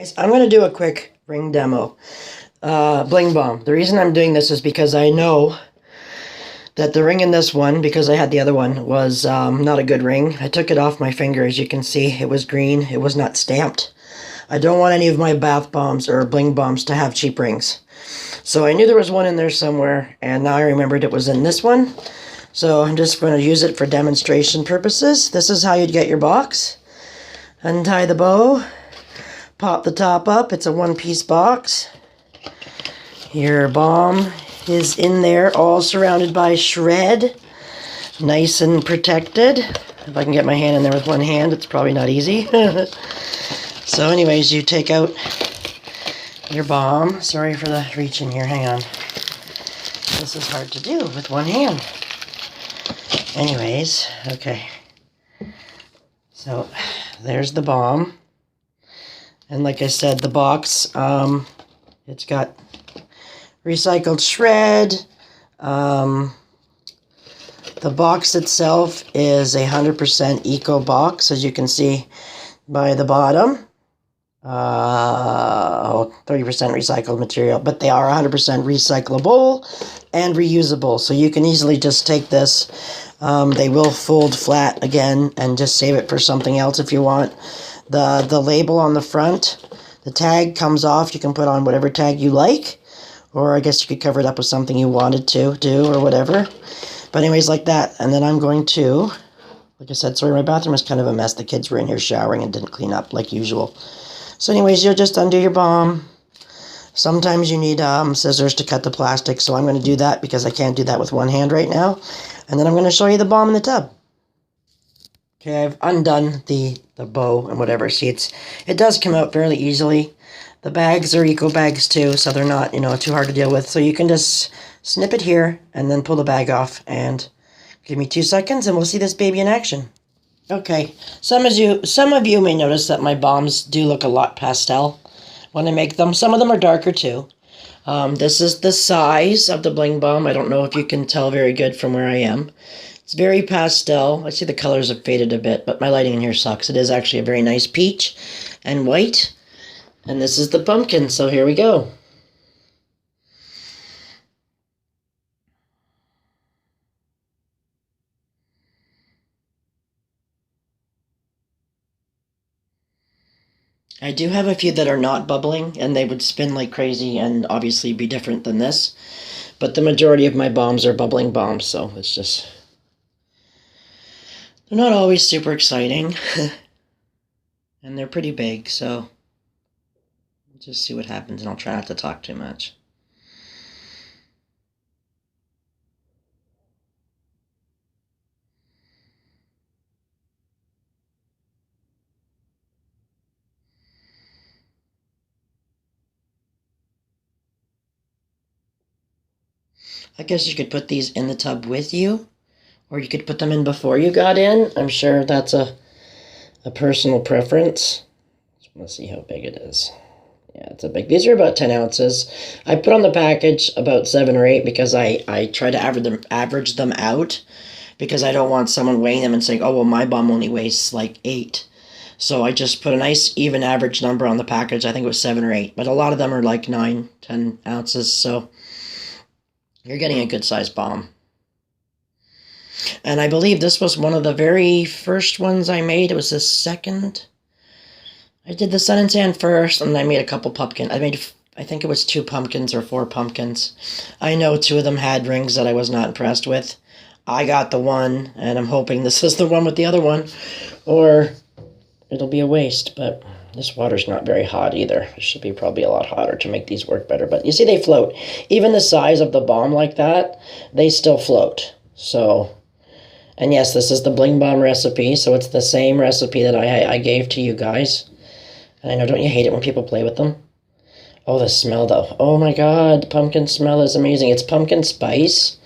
Guys, I'm going to do a quick ring demo. Bling bomb. The reason I'm doing this is because I know that the ring in this one, because I had the other one, was not a good ring. I took it off my finger, as you can see. It was green. It was not stamped. I don't want any of my bath bombs or bling bombs to have cheap rings. So I knew there was one in there somewhere, and now I remembered it was in this one. So I'm just going to use it for demonstration purposes. This is how you'd get your box. Untie the bow. Pop the top up. It's a one-piece box. Your bomb is in there, all surrounded by shred. Nice and protected. If I can get my hand in there with one hand, it's probably not easy. So anyways, you take out your bomb. Sorry for the reach in here. Hang on. This is hard to do with one hand. Anyways, okay. So there's the bomb. And like I said, the box, it's got recycled shred. The box itself is a 100% eco box, as you can see by the bottom. 30% recycled material, but they are 100% recyclable and reusable. So you can easily just take this. They will fold flat again and just save it for something else if you want. The label on the front, the tag comes off. You can put on whatever tag you like, or I guess you could cover it up with something you wanted to do or whatever. But anyways, like that. And then I'm going to, like I said, sorry, my bathroom is kind of a mess. The kids were in here showering and didn't clean up like usual. So anyways, you'll just undo your bomb. Sometimes you need scissors to cut the plastic, so I'm going to do that because I can't do that with one hand right now. And then I'm going to show you the bomb in the tub. Okay, I've undone the bow and whatever. See, it does come out fairly easily. The bags are eco bags too, so they're not, too hard to deal with. So you can just snip it here and then pull the bag off. And give me 2 seconds and we'll see this baby in action. Okay, some of you may notice that my bombs do look a lot pastel when I make them. Some of them are darker too. This is the size of the bling bomb. I don't know if you can tell very good from where I am. It's very pastel. I see the colors have faded a bit, but my lighting in here sucks. It is actually a very nice peach and white. And this is the pumpkin, so here we go. I do have a few that are not bubbling, and they would spin like crazy and obviously be different than this. But the majority of my bombs are bubbling bombs, so it's just... They're not always super exciting. And they're pretty big, so... We'll just see what happens, and I'll try not to talk too much. I guess you could put these in the tub with you, or you could put them in before you got in. I'm sure that's a personal preference. Just want to see how big it is. Yeah, it's a big. These are about 10 ounces. I put on the package about 7 or 8 because I try to average them out, because I don't want someone weighing them and saying, oh, well, my bomb only weighs like 8. So I just put a nice even average number on the package. I think it was 7 or 8, but a lot of them are like 9, 10 ounces. So you're getting a good sized bomb. And I believe this was one of the very first ones I made. It was the second. I did the sun and sand first, and I made a couple pumpkins. I think it was 2 pumpkins or 4 pumpkins. I know 2 of them had rings that I was not impressed with. I got the one, and I'm hoping this is the one with the other one, or it'll be a waste. But this water's not very hot either. It should be probably a lot hotter to make these work better. But you see, they float. Even the size of the bomb like that, they still float. So... And yes, this is the bling bomb recipe, so it's the same recipe that I gave to you guys. And I know, don't you hate it when people play with them? Oh, the smell, though. Oh, my God, pumpkin smell is amazing. It's pumpkin spice.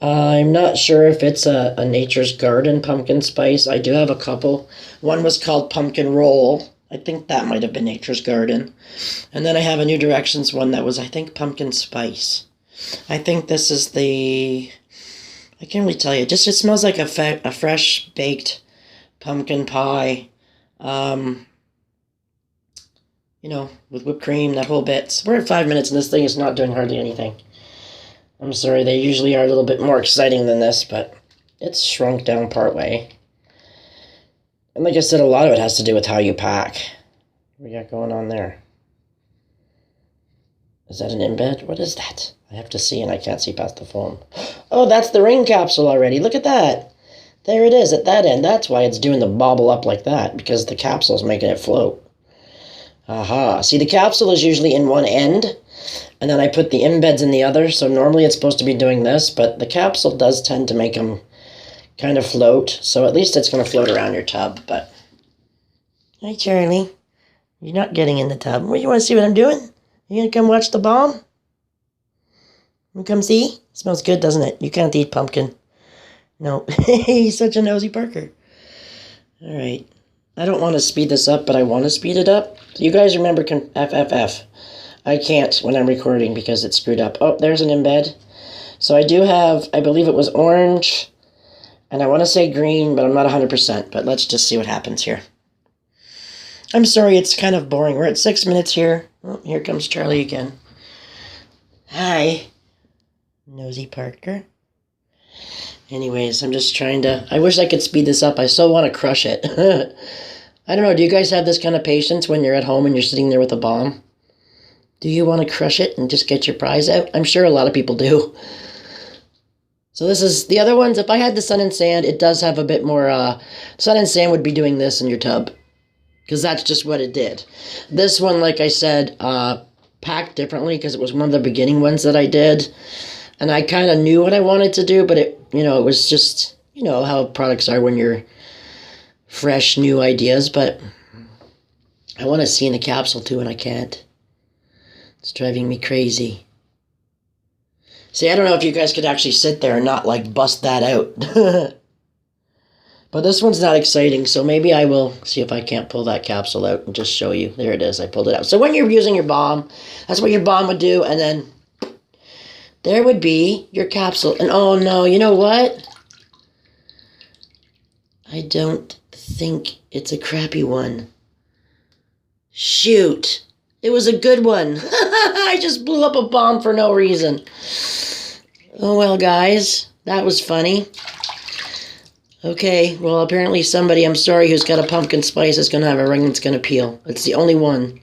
I'm not sure if it's a Nature's Garden pumpkin spice. I do have a couple. One was called Pumpkin Roll. I think that might have been Nature's Garden. And then I have a New Directions one that was, I think, pumpkin spice. I think this is the... I can't really tell you. It smells like a fresh baked pumpkin pie. Yeah, you know, with whipped cream, that whole bit. We're at 5 minutes and this thing is not doing hardly anything. I'm sorry, they usually are a little bit more exciting than this, but it's shrunk down part way. And like I said, a lot of it has to do with how you pack. What do we got going on there? Is that an embed? What is that? I have to see and I can't see past the foam. Oh, that's the ring capsule already. Look at that. There it is at that end. That's why it's doing the bobble up like that, because the capsule's making it float. Aha. See, the capsule is usually in one end, and then I put the embeds in the other, so normally it's supposed to be doing this, but the capsule does tend to make them kind of float, so at least it's going to float around your tub, but... Hi, Charlie. You're not getting in the tub. What, you want to see what I'm doing? You going to come watch the bomb? You come see? It smells good, doesn't it? You can't eat pumpkin. No. He's such a nosy Parker. All right. I don't want to speed this up, but I want to speed it up. You guys remember FFF. I can't when I'm recording because it's screwed up. Oh, there's an embed. So I do have, I believe it was orange, and I want to say green, but I'm not 100%. But let's just see what happens here. I'm sorry, it's kind of boring. We're at 6 minutes here. Oh, here comes Charlie again. Hi, nosy Parker. Anyways, I'm just trying to... I wish I could speed this up. I so want to crush it. I don't know. Do you guys have this kind of patience when you're at home and you're sitting there with a bomb? Do you want to crush it and just get your prize out? I'm sure a lot of people do. So this is... The other ones, if I had the sun and sand, it does have a bit more... sun and sand would be doing this in your tub. Because that's just what it did. This one, like I said, packed differently because it was one of the beginning ones that I did. And I kind of knew what I wanted to do, but it, you know, it was just, you know, how products are when you're fresh, new ideas. But I want to see in the capsule too, and I can't. It's driving me crazy. See, I don't know if you guys could actually sit there and not, like, bust that out. But this one's not exciting, so maybe I will see if I can't pull that capsule out and just show you. There it is. I pulled it out. So when you're using your bomb, that's what your bomb would do, and then... there would be your capsule. And oh no, you know what? I don't think it's a crappy one. Shoot. It was a good one. I just blew up a bomb for no reason. Oh well, guys. That was funny. Okay, well apparently somebody, I'm sorry, who's got a pumpkin spice is going to have a ring that's going to peel. It's the only one.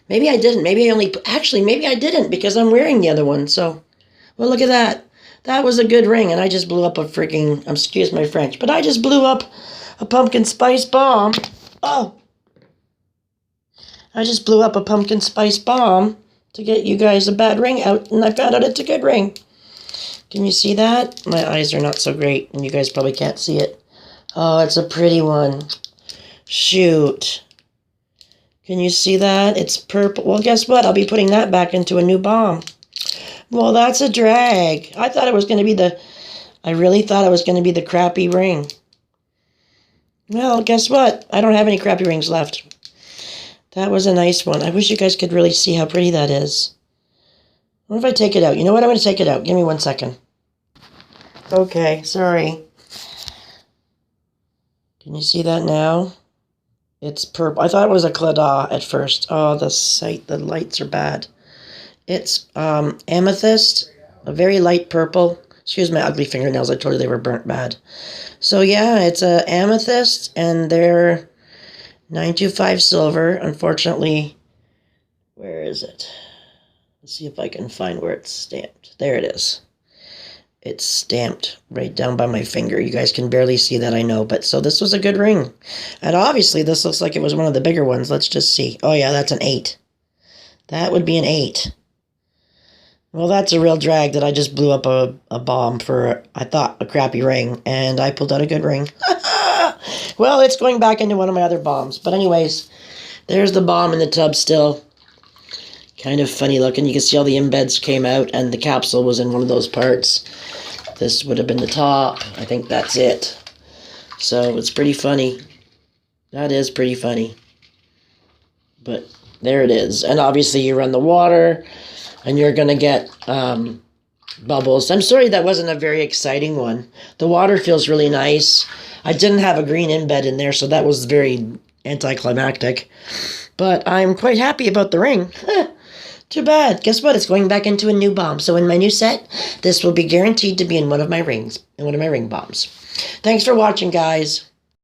Maybe I didn't. Maybe I only... Actually, maybe I didn't because I'm wearing the other one, so... Well, look at that. That was a good ring, and I just blew up a freaking... excuse my French, but I just blew up a pumpkin spice bomb. Oh. I just blew up a pumpkin spice bomb to get you guys a bad ring out, and I found out it's a good ring. Can you see that? My eyes are not so great, and you guys probably can't see it. Oh, it's a pretty one. Shoot. Can you see that? It's purple. Well, guess what? I'll be putting that back into a new bomb. Well, that's a drag. I thought it was going to be the... I really thought it was going to be the crappy ring. Well, guess what? I don't have any crappy rings left. That was a nice one. I wish you guys could really see how pretty that is. What if I take it out? You know what? I'm going to take it out. Give me 1 second. Okay, sorry. Can you see that now? It's purple. I thought it was a claddagh at first. Oh, the lights are bad. It's amethyst, a very light purple. Excuse my ugly fingernails. I told you they were burnt bad. So yeah, it's a amethyst, and they're 925 silver. Unfortunately, where is it? Let's see if I can find where it's stamped. There it is. It's stamped right down by my finger. You guys can barely see that, I know. But so this was a good ring. And obviously this looks like it was one of the bigger ones. Let's just see. Oh yeah, that's an 8. That would be an 8. Well, that's a real drag that I just blew up a bomb for, I thought, a crappy ring. And I pulled out a good ring. Well, it's going back into one of my other bombs. But anyways, there's the bomb in the tub still. Kind of funny looking. You can see all the embeds came out and the capsule was in one of those parts. This would have been the top. I think that's it. So it's pretty funny. That is pretty funny. But there it is. And obviously you run the water and you're going to get bubbles. I'm sorry that wasn't a very exciting one. The water feels really nice. I didn't have a green embed in there, so that was very anticlimactic. But I'm quite happy about the ring. Too bad. Guess what? It's going back into a new bomb. So in my new set, this will be guaranteed to be in one of my rings, in one of my ring bombs. Thanks for watching, guys.